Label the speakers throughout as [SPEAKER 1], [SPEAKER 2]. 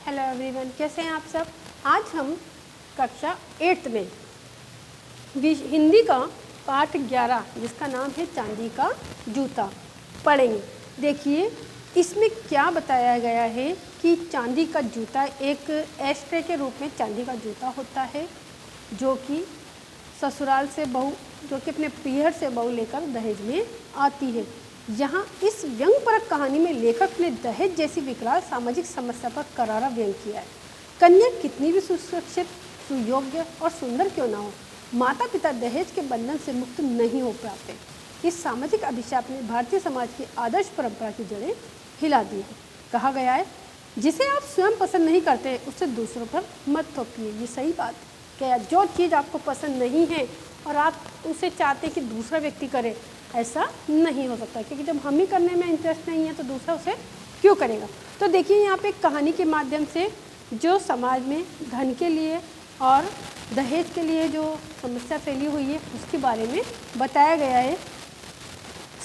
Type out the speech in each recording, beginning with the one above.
[SPEAKER 1] Hello everyone, कैसे हैं आप सब। आज हम कक्षा 8 में हिंदी का पाठ 11 जिसका नाम है चांदी का जूता पढ़ेंगे। देखिए इसमें क्या बताया गया है कि चांदी का जूता एक एस्ट्रे के रूप में चांदी का जूता होता है जो कि ससुराल से बहू जो कि अपने पीहर से बहू लेकर दहेज में आती है। यहाँ इस व्यंग्यपरक कहानी में लेखक ने दहेज जैसी विकराल सामाजिक समस्या पर करारा व्यंग किया है। कन्या कितनी भी सुशिक्षित, सुयोग्य और सुंदर क्यों ना हो, माता पिता दहेज के बंधन से मुक्त नहीं हो पाते। इस सामाजिक अभिशाप ने भारतीय समाज की आदर्श परंपरा की जड़ें हिला दी है। कहा गया है, जिसे आप स्वयं पसंद नहीं करते उसे दूसरों पर मत थोपिए। ये सही बात है। क्या जो चीज़ आपको पसंद नहीं है और आप उसे चाहते कि दूसरा व्यक्ति करे, ऐसा नहीं हो सकता, क्योंकि जब हम ही करने में इंटरेस्ट नहीं है तो दूसरा उसे क्यों करेगा। तो देखिए यहाँ पे एक कहानी के माध्यम से जो समाज में धन के लिए और दहेज के लिए जो समस्या फैली हुई है उसके बारे में बताया गया है।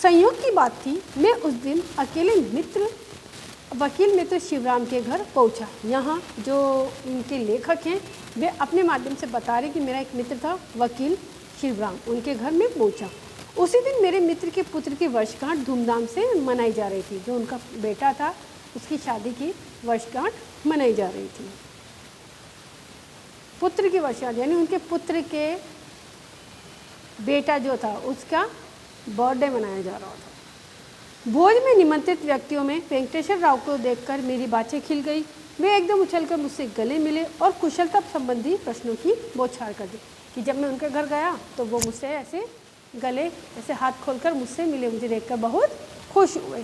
[SPEAKER 1] संयोग की बात थी, मैं उस दिन अकेले वकील मित्र शिवराम के घर पहुंचा। यहाँ जो इनके लेखक हैं वे अपने माध्यम से बता रहे कि मेरा एक मित्र था वकील शिवराम, उनके घर में पहुंचा। उसी दिन मेरे मित्र के पुत्र की वर्षगांठ धूमधाम से मनाई जा रही थी। जो उनका बेटा था उसकी शादी की वर्षगांठ मनाई जा रही थी। पुत्र की वर्षगांठ यानी उनके पुत्र के बेटा जो था उसका बर्थडे मनाया जा रहा था। भोज में निमंत्रित व्यक्तियों में वेंकटेश्वर राव को देखकर मेरी बातें खिल गई। वे एकदम उछलकर मुझसे गले मिले और कुशलता संबंधी प्रश्नों की बौछार कर दी कि जब मैं उनके घर गया तो वो मुझसे ऐसे गले ऐसे हाथ खोलकर मुझसे मिले। मुझे देखकर बहुत खुश हुए।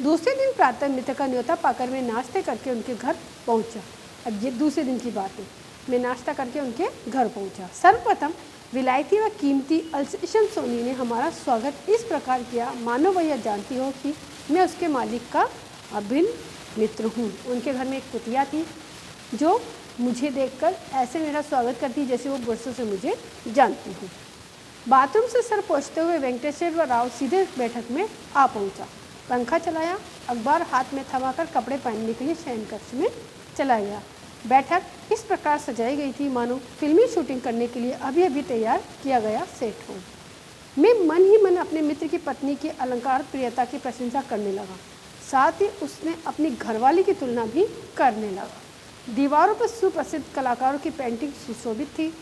[SPEAKER 1] दूसरे दिन प्रातः मित्र का न्योता पाकर मैं नाश्ते करके उनके घर पहुंचा। अब ये दूसरे दिन की बात है। मैं नाश्ता करके उनके घर पहुंचा। सर्वप्रथम विलायती व कीमती अल्सेशियन सोनी ने हमारा स्वागत इस प्रकार किया मानो वह यह जानती हो कि मैं उसके मालिक का अभिन्न मित्र हूँ। उनके घर में एक कुतिया थी जो मुझे देखकर ऐसे मेरा स्वागत करती जैसे वो वर्षों से मुझे जानती हूँ। बाथरूम से सर पोंछते हुए वेंकटेश्वर राव सीधे बैठक में आ पहुंचा। पंखा चलाया, अखबार हाथ में थमाकर कपड़े पहनने के लिए शयन कक्ष में चला गया। बैठक इस प्रकार सजाई गई थी मानो फिल्मी शूटिंग करने के लिए अभी अभी तैयार किया गया सेट हो। मैं मन ही मन अपने मित्र की पत्नी की अलंकार प्रियता की प्रशंसा करने लगा। साथ ही उसने अपनी घरवाली की तुलना भी करने लगा। दीवारों पर सुप्रसिद्ध कलाकारों की पेंटिंग सुशोभित थी।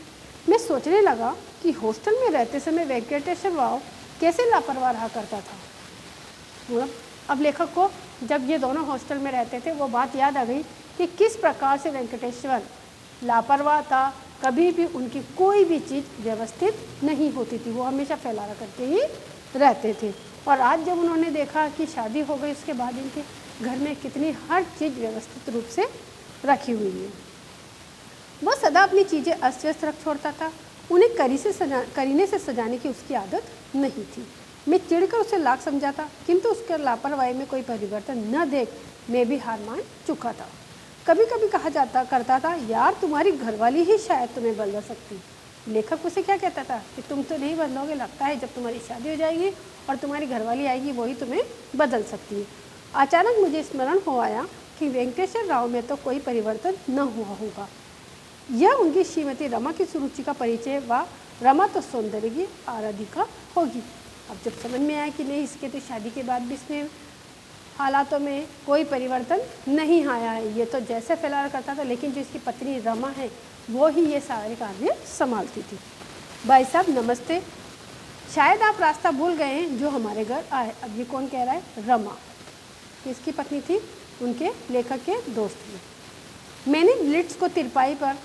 [SPEAKER 1] मैं सोचने लगा कि हॉस्टल में रहते समय वेंकटेश्वर राव कैसे लापरवाह रहा करता था। अब लेखक को जब ये दोनों हॉस्टल में रहते थे वो बात याद आ गई कि किस प्रकार से वेंकटेश्वर लापरवाह था। कभी भी उनकी कोई भी चीज़ व्यवस्थित नहीं होती थी, वो हमेशा फैला करके ही रहते थे। और आज जब उन्होंने देखा कि शादी हो गई उसके बाद इनके घर में कितनी हर चीज़ व्यवस्थित रूप से रखी हुई है। वह सदा अपनी चीज़ें अस्त व्यस्त रख छोड़ता था। उन्हें करीने से सजाने की उसकी आदत नहीं थी। मैं चिढ़कर उसे लाख समझाता, किंतु उसके लापरवाही में कोई परिवर्तन न देख मैं भी हार मान चुका था। कभी कभी कहा करता था, यार तुम्हारी घरवाली ही शायद तुम्हें बदल सकती। लेखक उसे क्या कहता था कि तुम तो नहीं बदलोगे, लगता है जब तुम्हारी शादी हो जाएगी और तुम्हारी घरवाली आएगी वही तुम्हें बदल सकती है। अचानक मुझे स्मरण हो आया कि वेंकटेश्वर राव में तो कोई परिवर्तन न हुआ होगा। यह उनकी श्रीमती रमा की सुरुचि का परिचय व रमा तो सौंदर्य की आराधिका होगी। अब जब समझ में आया कि नहीं, इसके तो शादी के बाद भी इसमें हालातों में कोई परिवर्तन नहीं आया है, ये तो जैसे फैला करता था, लेकिन जो इसकी पत्नी रमा है वो ही ये सारे कार्य संभालती थी। भाई साहब नमस्ते, शायद आप रास्ता भूल गए हैं जो हमारे घर आए। अब ये कौन कह रहा है? रमा, इसकी पत्नी थी, उनके लेखक के दोस्त थी। मैंने ब्लिट्स को तिरपाई पर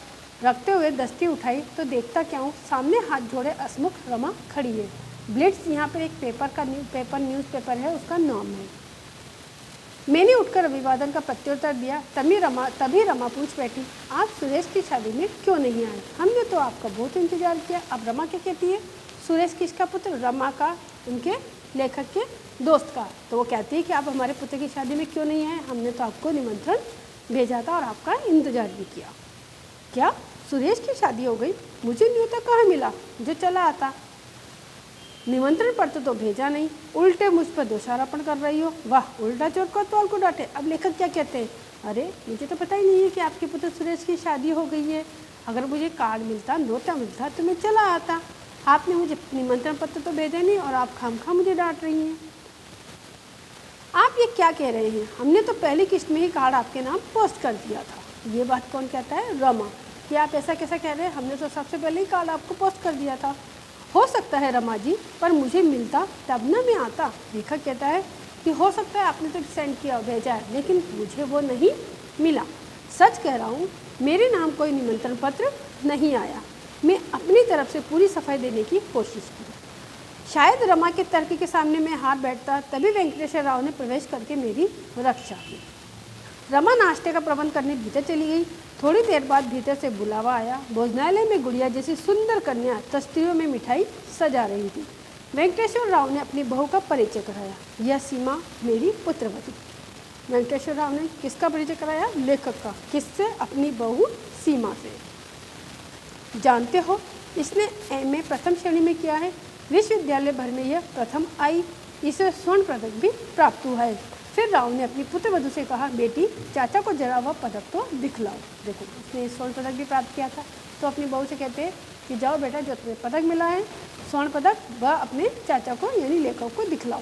[SPEAKER 1] रखते हुए दस्ती उठाई तो देखता क्या हूँ, सामने हाथ जोड़े असमुख रमा खड़ी है। ब्लिट्स यहाँ पर एक न्यूज़पेपर है, उसका नाम है। मैंने उठकर अभिवादन का प्रत्युत्तर दिया। तभी रमा पूछ बैठी, आप सुरेश की शादी में क्यों नहीं आए? हमने तो आपका बहुत इंतजार किया। अब रमा क्या कहती है? सुरेश किसका पुत्र? रमा का, उनके लेखक के दोस्त का। तो वो कहती है कि आप हमारे पुत्र की शादी में क्यों नहीं आए? हमने तो आपको निमंत्रण भेजा था और आपका इंतजार भी किया। क्या सुरेश की शादी हो गई? मुझे न्योता कहाँ मिला जो चला आता? निमंत्रण पत्र तो भेजा नहीं, उल्टे मुझ पर दोषारोपण कर रही हो। वाह, उल्टा चोर को तौल को डांटे। अब लेखक क्या कहते हैं? अरे मुझे तो पता ही नहीं है कि आपके पुत्र सुरेश की शादी हो गई है। अगर मुझे कार्ड मिलता, न्योता मिलता तो मैं चला आता। आपने मुझे निमंत्रण पत्र तो भेजा नहीं और आप खामखा मुझे डांट रही हैं। आप ये क्या कह रहे हैं? हमने तो पहली किस्त में ही कार्ड आपके नाम पोस्ट कर दिया था। ये बात कौन कहता है? रमा। कि आप ऐसा कैसा कह रहे हैं? हमने तो सबसे पहले ही कार्ड आपको पोस्ट कर दिया था। हो सकता है रमा जी, पर मुझे मिलता तब ना मैं आता। लेखक कहता है कि हो सकता है आपने तो सेंड किया भेजा है, लेकिन मुझे वो नहीं मिला। सच कह रहा हूँ, मेरे नाम कोई निमंत्रण पत्र नहीं आया। मैं अपनी तरफ से पूरी सफाई देने की कोशिश की। शायद रमा के तर्क के सामने मैं हार बैठता, तभी वेंकटेश्वर राव ने प्रवेश करके मेरी रक्षा की। रमा नाश्ते का प्रबंध करने भीतर चली गई। थोड़ी देर बाद भीतर से बुलावा आया। भोजनालय में गुड़िया जैसी सुंदर कन्या तस्तरियों में मिठाई सजा रही थी। वेंकटेश्वर राव ने अपनी बहू का परिचय कराया। यह सीमा मेरी पुत्रवधू। वेंकटेश्वर राव ने किसका परिचय कराया? लेखक का। किससे? अपनी बहू सीमा से। जानते हो, इसने एमए प्रथम श्रेणी में किया है। विश्वविद्यालय भर में यह प्रथम आई। इसे स्वर्ण पदक भी प्राप्त हुआ है। फिर राव ने अपनी पुत्रवधू से कहा, बेटी चाचा को जरा वह पदक तो दिखलाओ। देखो, उसने स्वर्ण पदक भी प्राप्त किया था, तो अपनी बहू से कहते हैं कि जाओ बेटा, जो तुम्हें पदक मिला है स्वर्ण पदक, वह अपने चाचा को यानी लेखक को दिखलाओ।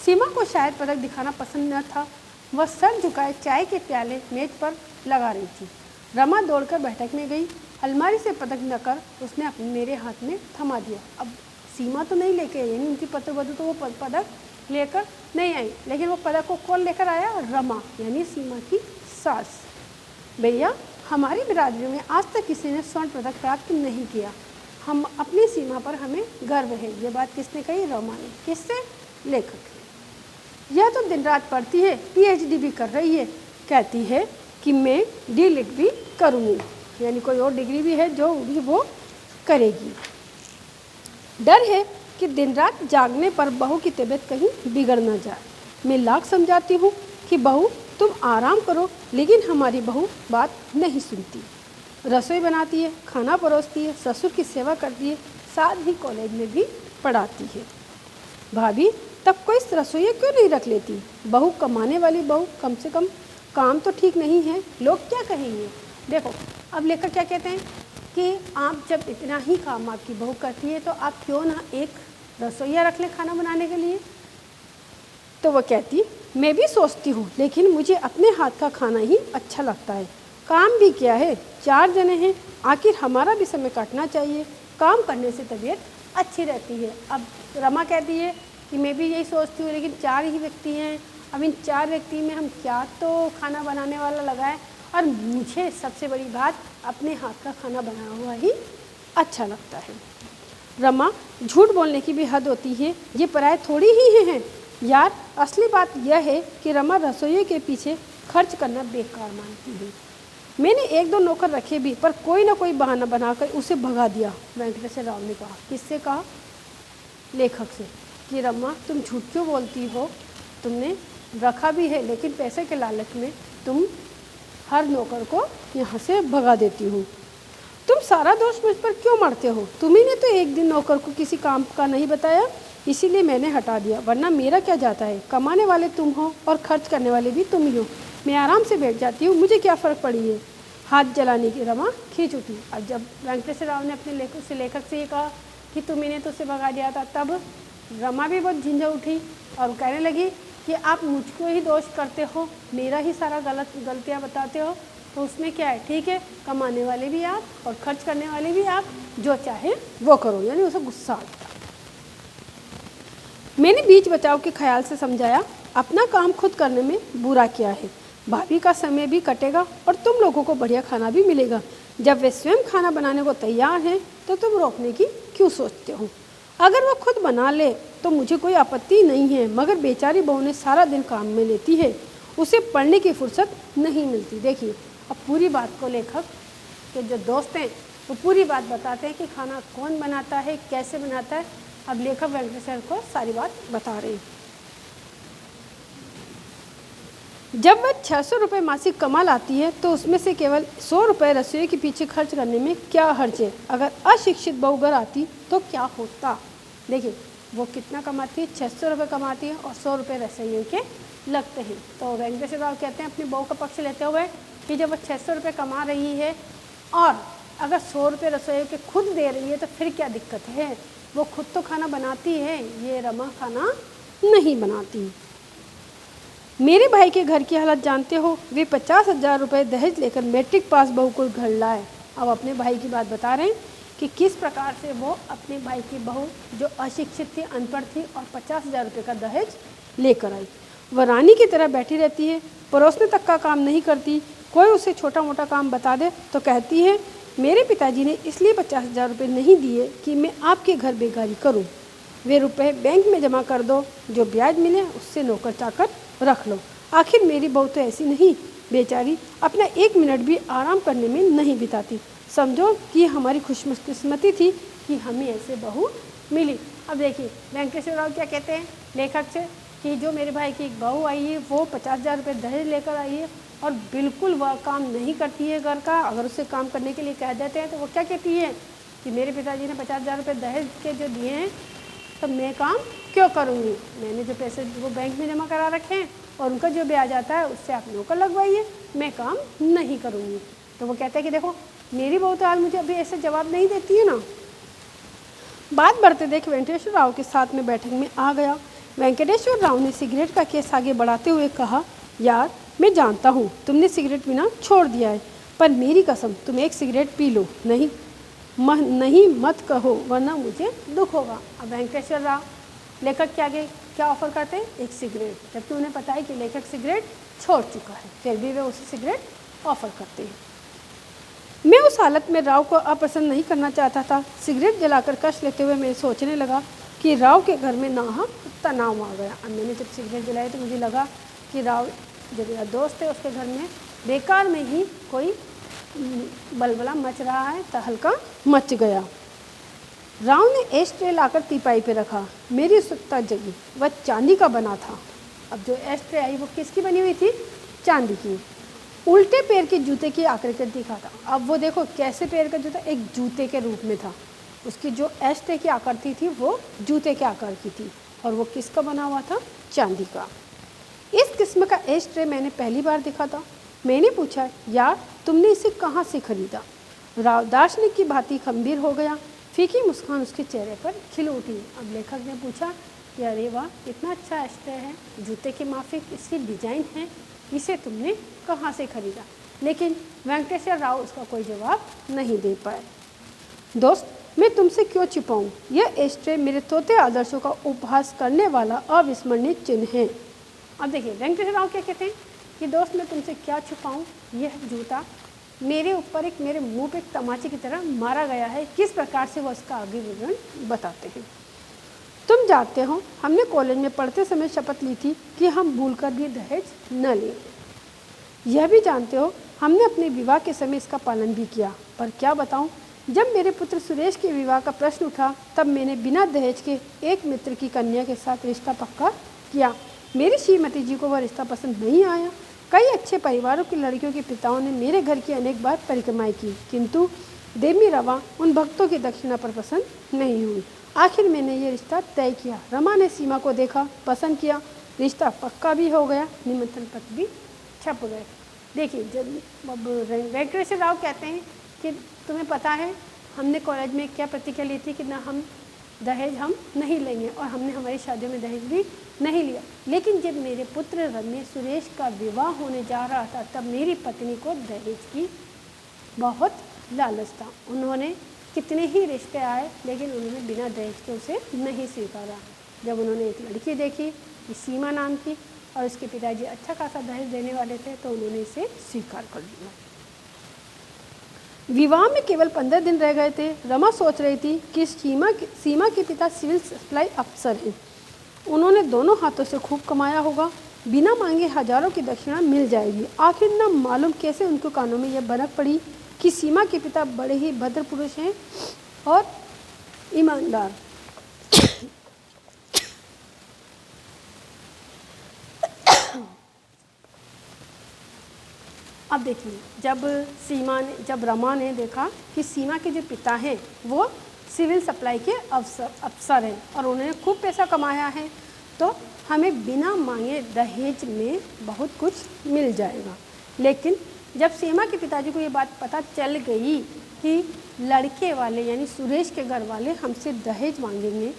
[SPEAKER 1] सीमा को शायद पदक दिखाना पसंद न था। वह सर झुकाए चाय के प्याले मेज पर लगा रही थी। रमा दौड़कर बैठक में गई। अलमारी से पदक नकर उसने अपने मेरे हाथ में थमा दिया। अब सीमा तो नहीं लेके आई, यानी उनकी पुत्रवधू तो वो पदक लेकर नहीं आई, लेकिन वो पदक को कौन लेकर आया? रमा, यानी सीमा की सास। भैया, हमारी बिरादरी में आज तक किसी ने स्वर्ण पदक प्राप्त नहीं किया। हम अपनी सीमा पर हमें गर्व है। ये बात किसने कही? रमा ने। किससे? लेखक ने। यह तो दिन रात पढ़ती है, पीएचडी भी कर रही है। कहती है कि मैं डीलिट भी करूँगी, यानी कोई और डिग्री भी है जो भी वो करेगी। डर है कि दिन रात जागने पर बहू की तबीयत कहीं बिगड़ न जाए। मैं लाख समझाती हूँ कि बहू तुम आराम करो, लेकिन हमारी बहू बात नहीं सुनती। रसोई बनाती है, खाना परोसती है, ससुर की सेवा करती है, साथ ही कॉलेज में भी पढ़ाती है। भाभी, तब कोई रसोईया क्यों नहीं रख लेती? बहू कमाने वाली बहू, कम से कम काम तो ठीक नहीं है, लोग क्या कहेंगे? देखो, अब लेखक क्या कहते हैं कि आप जब इतना ही काम आपकी बहू करती है तो आप क्यों ना एक रसोईया रख लें खाना बनाने के लिए। तो वह कहती, मैं भी सोचती हूँ, लेकिन मुझे अपने हाथ का खाना ही अच्छा लगता है। काम भी क्या है, 4 जने हैं, आखिर हमारा भी समय काटना चाहिए। काम करने से तबीयत अच्छी रहती है। अब रमा कहती है कि मैं भी यही सोचती हूँ, लेकिन 4 ही व्यक्ति हैं। अब इन 4 व्यक्ति में हम क्या तो खाना बनाने वाला लगाएं, और मुझे सबसे बड़ी बात अपने हाथ का खाना बना हुआ ही अच्छा लगता है। रमा, झूठ बोलने की भी हद होती है, ये पराये थोड़ी ही हैं यार। असली बात यह है कि रमा रसोई के पीछे खर्च करना बेकार मानती है। मैंने 1-2 नौकर रखे भी, पर कोई ना कोई बहाना बनाकर उसे भगा दिया। वेंकटेश्वर राव ने कहा। किससे कहा? लेखक से। कि रमा, तुम झूठ क्यों बोलती हो? तुमने रखा भी है, लेकिन पैसे के लालच में तुम हर नौकर को यहाँ से भगा देती हो। तुम सारा दोष मुझ पर क्यों मरते हो? तुम्ही ने तो एक दिन नौकर को किसी काम का नहीं बताया, इसीलिए मैंने हटा दिया, वरना मेरा क्या जाता है? कमाने वाले तुम हो और खर्च करने वाले भी तुम ही हो। मैं आराम से बैठ जाती हूँ, मुझे क्या फ़र्क पड़ी है? हाथ जलाने की रमा खींच उठी। अब जब वेंकटेश्वर राव ने अपने लेखक से ये कहा कि तुम्ही ने तो उसे भगा दिया था, तब रमा भी बहुत झिंझा उठी और कहने लगी कि आप मुझको ही दोष करते हो, मेरा ही सारा गलतियाँ बताते हो, तो उसमें क्या है? ठीक है, कमाने वाले भी आप और खर्च करने वाले भी आप, जो चाहे वो करो। यानी उसे गुस्सा आता। मैंने बीच बचाव के ख्याल से समझाया, अपना काम खुद करने में बुरा क्या है? भाभी का समय भी कटेगा और तुम लोगों को बढ़िया खाना भी मिलेगा। जब वे स्वयं खाना बनाने को तैयार हैं तो तुम रोकने की क्यों सोचते हो? अगर वो खुद बना ले तो मुझे कोई आपत्ति नहीं है, मगर बेचारी बहू ने सारा दिन काम में लेती है, उसे पढ़ने की फुर्सत नहीं मिलती। देखिए, अब पूरी बात को लेखक के जो दोस्त हैं वो पूरी बात बताते हैं कि खाना कौन बनाता है, कैसे बनाता है। अब लेखक वेंकटेश्वर को सारी बात बता रहे हैं। जब वह 600 रुपये मासिक कमा लाती है तो उसमें से केवल 100 रुपये रसोई के पीछे खर्च करने में क्या हर्ज है? अगर अशिक्षित बहू घर आती तो क्या होता? देखिए, वो कितना कमाती है? 600 रुपये कमाती है और 100 रुपये रसोई के लगते हैं। तो वेंकटेश्वर राव कहते हैं अपनी बहू का पक्ष लेते हुए कि जब वो 600 रुपये कमा रही है और अगर 100 रुपये रसोई के खुद दे रही है तो फिर क्या दिक्कत है, वो खुद तो खाना बनाती है, ये रमा खाना नहीं बनाती। मेरे भाई के घर की हालत जानते हो, वे 50,000 रुपये दहेज लेकर मैट्रिक पास बहू को घर लाए। अब अपने भाई की बात बता रहे हैं कि किस प्रकार से वो अपने भाई की बहू जो अशिक्षित थी, अनपढ़ थी और 50,000 रुपये का दहेज लेकर आई। वह रानी की तरह बैठी रहती है, परोसने तक का काम नहीं करती। कोई उसे छोटा मोटा काम बता दे तो कहती है मेरे पिताजी ने इसलिए 50,000 रुपये नहीं दिए कि मैं आपके घर बेगारी करूं। वे रुपए बैंक में जमा कर दो, जो ब्याज मिले उससे नौकर चाकर रख लो। आखिर मेरी बहू तो ऐसी नहीं, बेचारी अपना 1 मिनट भी आराम करने में नहीं बिताती। समझो कि हमारी खुशकिस्मती थी कि हमें ऐसे बहू मिली। अब देखिए वेंकटेश्वर राव क्या कहते हैं लेखक से कि जो मेरे भाई की एक बहू आई है वो 50,000 रुपये दहेज लेकर आई है और बिल्कुल वह काम नहीं करती है घर का। अगर उससे काम करने के लिए कह देते हैं तो वो क्या कहती है कि मेरे पिताजी ने 50,000 रुपये दहेज के जो दिए हैं तो मैं काम क्यों करूँगी, मैंने जो पैसे वो बैंक में जमा करा रखे हैं और उनका जो ब्याज आता है उससे आप नौकर लगवाइए, मैं काम नहीं करूँगी। तो वो कहते हैं कि देखो मेरी बहू तो आज मुझे अभी ऐसे जवाब नहीं देती है ना। बात बढ़ते देख वेंकटेश्वर राव के साथ में बैठक में आ गया। वेंकटेश्वर राव ने सिगरेट का केस आगे बढ़ाते हुए कहा, यार मैं जानता हूँ तुमने सिगरेट पीना छोड़ दिया है, पर मेरी कसम तुम एक सिगरेट पी लो। नहीं मत कहो वरना मुझे दुख होगा। अब वेंकटेश्वर राव लेखक के आगे क्या ऑफर करते हैं, एक सिगरेट, जबकि उन्हें पता है कि लेखक सिगरेट छोड़ चुका है, फिर भी वे उसे सिगरेट ऑफर करते हैं। मैं उस हालत में राव को अप्रसन्न नहीं करना चाहता था। सिगरेट जलाकर कश लेते हुए मैं सोचने लगा कि राव के घर में नाहक तनाव आ गया। अब मैंने जब सिगरेट जलाई तो मुझे लगा कि राव जो मेरा दोस्त है उसके घर में बेकार में ही कोई बलबला मच रहा है, तहलका मच गया। राव ने एश ट्रे लाकर टीपाई पे रखा। मेरी उत्सुकता जगी, वह चांदी का बना था। अब जो एश ट्रे आई वो किसकी बनी हुई थी, चांदी की। उल्टे पैर के जूते की आकृति दिखा था। अब वो देखो कैसे पैर का जूता एक जूते के रूप में था, उसकी जो एश ट्रे की आकृति थी वो जूते के आकार की थी और वो किसका बना हुआ था, चांदी का। इस किस्म का एश ट्रे मैंने पहली बार देखा था। मैंने पूछा, यार तुमने इसे कहाँ से खरीदा। राव दार्शनिक की भांति खंबीर हो गया। फीकी मुस्कान उसके चेहरे पर खिल उठी। अब लेखक ने पूछा कि अरे वाह कितना अच्छा एश ट्रे है, जूते के माफिक इसकी डिजाइन है, इसे तुमने कहाँ से खरीदा। लेकिन वेंकटेश्वर राव उसका कोई जवाब नहीं दे पाए। दोस्त मैं तुमसे क्यों छिपाऊं, यह एश ट्रे मेरे तोते आदर्शों का उपहास करने वाला अविस्मरणीय चिन्ह है। अब देखिए वेंकटेश्वर राव क्या कहते हैं कि दोस्त मैं तुमसे क्या छुपाऊं, यह जूता मेरे ऊपर एक मेरे मुंह पे एक तमाचे की तरह मारा गया है। किस प्रकार से वो इसका आगे विवरण बताते हैं। तुम जानते हो हमने कॉलेज में पढ़ते समय शपथ ली थी कि हम भूलकर भी दहेज न लें। यह भी जानते हो हमने अपने विवाह के समय इसका पालन भी किया। पर क्या बताऊं, जब मेरे पुत्र सुरेश के विवाह का प्रश्न उठा तब मैंने बिना दहेज के एक मित्र की कन्या के साथ रिश्ता पक्का किया। मेरी श्रीमती जी को वह रिश्ता पसंद नहीं आया। कई अच्छे परिवारों की लड़कियों के पिताओं ने मेरे घर की अनेक बार परिक्रमाएं की, किंतु देवी रमा उन भक्तों की दक्षिणा पर पसंद नहीं हुई। आखिर मैंने ये रिश्ता तय किया। रमा ने सीमा को देखा, पसंद किया, रिश्ता पक्का भी हो गया, निमंत्रण पत्र भी छप गए। देखिए जब वेंकटेश्वर राव कहते हैं कि तुम्हें पता है हमने कॉलेज में क्या प्रतिज्ञा ली थी कि ना हम दहेज हम नहीं लेंगे, और हमने हमारी शादियों में दहेज भी नहीं लिया। लेकिन जब मेरे पुत्र रमेश सुरेश का विवाह होने जा रहा था तब मेरी पत्नी को दहेज की बहुत लालच था। उन्होंने कितने ही रिश्ते आए लेकिन उन्होंने बिना दहेज के उसे नहीं स्वीकारा। जब उन्होंने एक लड़की देखी कि सीमा नाम की और उसके पिताजी अच्छा खासा दहेज देने वाले थे तो उन्होंने इसे स्वीकार कर लिया। विवाह में केवल 15 दिन रह गए थे। रमा सोच रही थी कि सीमा के पिता सिविल सप्लाई अफसर हैं। उन्होंने दोनों हाथों से खूब कमाया होगा, बिना मांगे हजारों की दक्षिणा मिल जाएगी। आखिर न मालूम कैसे उनके कानों में यह भनक पड़ी कि सीमा के पिता बड़े ही भद्र पुरुष हैं और ईमानदार। अब देखिए जब रमा ने देखा कि सीमा के जो पिता हैं वो सिविल सप्लाई के अफसर हैं और उन्होंने खूब पैसा कमाया है, तो हमें बिना मांगे दहेज में बहुत कुछ मिल जाएगा। लेकिन जब सीमा के पिताजी को ये बात पता चल गई कि लड़के वाले यानी सुरेश के घर वाले हमसे दहेज मांगेंगे,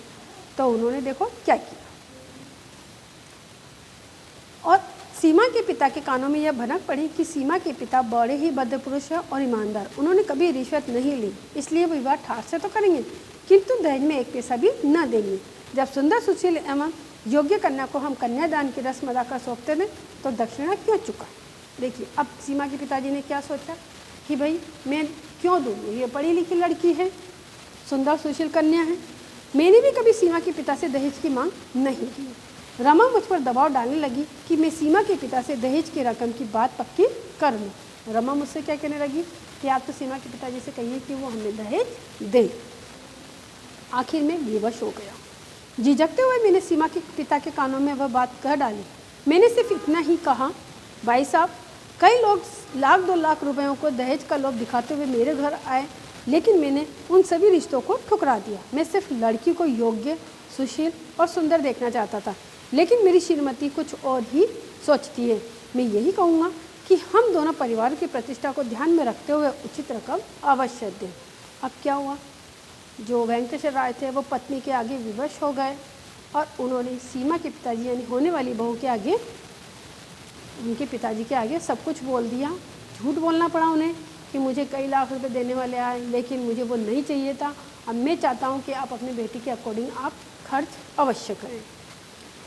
[SPEAKER 1] तो उन्होंने देखो क्या किया। और सीमा के पिता के कानों में यह भनक पड़ी कि सीमा के पिता बड़े ही भद्रपुरुष है और ईमानदार, उन्होंने कभी रिश्वत नहीं ली, इसलिए वो विवाह ठाट से तो करेंगे किंतु दहेज में एक पैसा भी न देंगे। जब सुंदर सुशील एवं योग्य कन्या को हम कन्यादान की रस्म अदा कर सौंपते थे तो दक्षिणा क्यों चुका। देखिए अब सीमा के पिताजी ने क्या सोचा कि भाई मैं क्यों दूँ, ये पढ़ी लिखी लड़की है, सुंदर सुशील कन्या है, मैंने भी कभी सीमा के पिता से दहेज की मांग नहीं की। रमा मुझ पर दबाव डालने लगी कि मैं सीमा के पिता से दहेज की रकम की बात पक्की कर लूँ। रमा मुझसे क्या कहने लगी कि आप तो सीमा के पिताजी से कहिए कि वो हमें दहेज दें। आखिर में विवश हो गया। झिझकते हुए मैंने सीमा के पिता के कानों में वह बात कह डाली। मैंने सिर्फ इतना ही कहा, भाई साहब कई लोग लाख 2 लाख रुपयों को दहेज का लोभ दिखाते हुए मेरे घर आए, लेकिन मैंने उन सभी रिश्तों को ठुकरा दिया। मैं सिर्फ लड़की को योग्य, सुशील और सुंदर देखना चाहता था, लेकिन मेरी श्रीमती कुछ और ही सोचती है। मैं यही कहूँगा कि हम दोनों परिवार की प्रतिष्ठा को ध्यान में रखते हुए उचित रकम अवश्य दें। अब क्या हुआ, जो वेंकटेश्वर राय थे वो पत्नी के आगे विवश हो गए और उन्होंने सीमा के पिताजी यानी होने वाली बहू के आगे, उनके पिताजी के आगे सब कुछ बोल दिया। झूठ बोलना पड़ा उन्हें कि मुझे कई लाख रुपए देने वाले आए, लेकिन मुझे वो नहीं चाहिए था। अब मैं चाहता हूँ कि आप अपनी बेटी के अकॉर्डिंग आप खर्च अवश्य करें।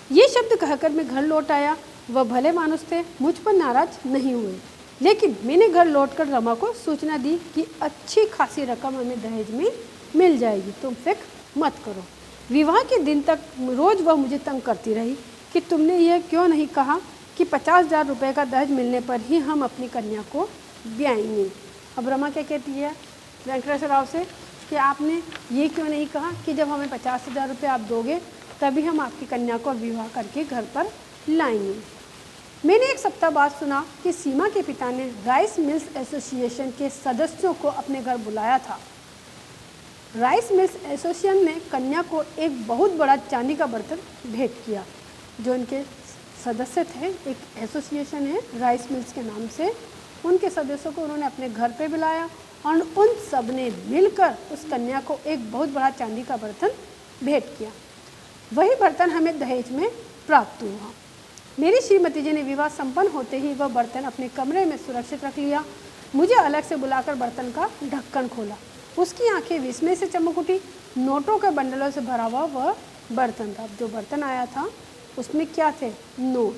[SPEAKER 1] ये शब्द कहकर मैं घर लौट आया। वह भले मानुस थे, मुझ पर नाराज नहीं हुए, लेकिन मैंने घर लौटकर रमा को सूचना दी कि अच्छी खासी रकम हमें दहेज में मिल जाएगी, तुम फिक्र मत करो। विवाह के दिन तक रोज़ वह मुझे तंग करती रही कि तुमने यह क्यों नहीं कहा कि 50,000 रुपये का दहेज मिलने पर ही हम अपनी कन्या को ब्याएंगे। अब रमा क्या कहती है वेंकटेश्वर राव से कि आपने ये क्यों नहीं कहा कि जब हमें 50,000 रुपये आप दोगे तभी हम आपकी कन्या को विवाह करके घर पर लाएंगे। मैंने एक सप्ताह बाद सुना कि सीमा के पिता ने राइस मिल्स एसोसिएशन के सदस्यों को अपने घर बुलाया था। राइस मिल्स एसोसिएशन ने कन्या को एक बहुत बड़ा चांदी का बर्तन भेंट किया। जो इनके सदस्य थे, एक एसोसिएशन है राइस मिल्स के नाम से, उनके सदस्यों को उन्होंने अपने घर पे बुलाया और उन सब ने मिलकर उस कन्या को एक बहुत बड़ा चांदी का बर्तन भेंट किया। वही बर्तन हमें दहेज में प्राप्त हुआ। मेरी श्रीमती जी ने विवाह संपन्न होते ही वह बर्तन अपने कमरे में सुरक्षित रख लिया। मुझे अलग से बुलाकर बर्तन का ढक्कन खोला। उसकी आंखें विस्मय से चमक उठी। नोटों के बंडलों से भरा हुआ वह बर्तन था। जो बर्तन आया था उसमें क्या थे, नोट।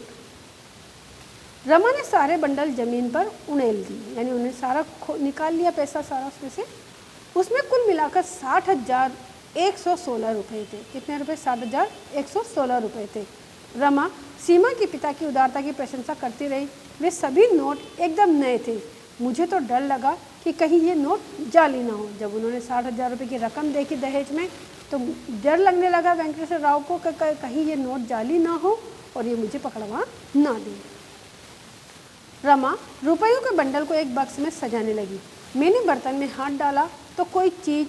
[SPEAKER 1] रमा ने सारे बंडल जमीन पर उड़ेल दिए, यानी उन्हें सारा निकाल लिया पैसा सारा उसमें से। उसमें कुल मिलाकर 60,116 रुपये थे। कितने रुपए? 60,116 रुपये थे। रमा सीमा के पिता की उदारता की प्रशंसा करती रही। वे सभी नोट एकदम नए थे। मुझे तो डर लगा कि कहीं ये नोट जाली ना हो। जब उन्होंने 60,000 रुपये की रकम देखी दहेज में तो डर लगने लगा वेंकटेश्वर राव को कि कहीं ये नोट जाली ना हो और ये मुझे पकड़वा ना दे। रमा रुपयों के बंडल को एक बक्स में सजाने लगी। मैंने बर्तन में हाथ डाला तो कोई चीज़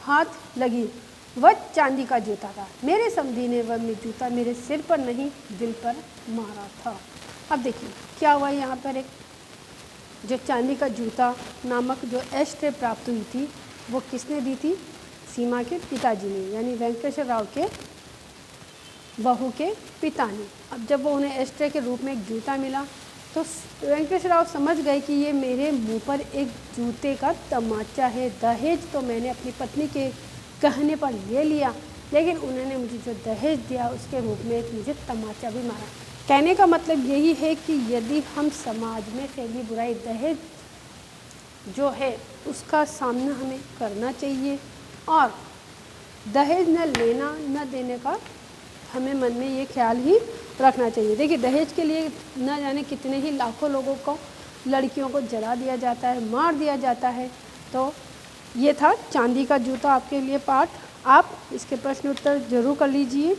[SPEAKER 1] हाथ लगी। वह चांदी का जूता था। मेरे समधी ने वह जूता मेरे सिर पर नहीं दिल पर मारा था। अब देखिए क्या हुआ। यहाँ पर एक जो चांदी का जूता नामक जो एस्ट्रे प्राप्त हुई थी वो किसने दी थी? सीमा के पिताजी ने, यानी वेंकटेश्वर राव के बहू के पिता ने। अब जब वो उन्हें एस्ट्रे के रूप में एक जूता मिला तो वेंकटेश्वर राव समझ गए कि ये मेरे मुंह पर एक जूते का तमाचा है। दहेज तो मैंने अपनी पत्नी के कहने पर ले लिया, लेकिन उन्होंने मुझे जो दहेज दिया उसके रूप में एक मुझे तमाचा भी मारा। कहने का मतलब यही है कि यदि हम समाज में फैली बुराई दहेज जो है उसका सामना हमें करना चाहिए और दहेज न लेना न देने का हमें मन में ये ख्याल ही रखना चाहिए। देखिए दहेज के लिए न जाने कितने ही लाखों लोगों को, लड़कियों को जला दिया जाता है, मार दिया जाता है। तो ये था चांदी का जूता आपके लिए पाठ। आप इसके प्रश्न उत्तर जरूर कर लीजिए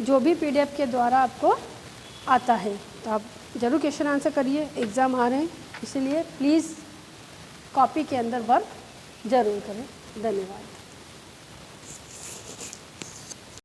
[SPEAKER 1] जो भी PDF के द्वारा आपको आता है। तो आप ज़रूर क्वेश्चन आंसर करिए, एग्ज़ाम आ रहे हैं, इसलिए प्लीज़ कॉपी के अंदर वर्क ज़रूर करें। धन्यवाद।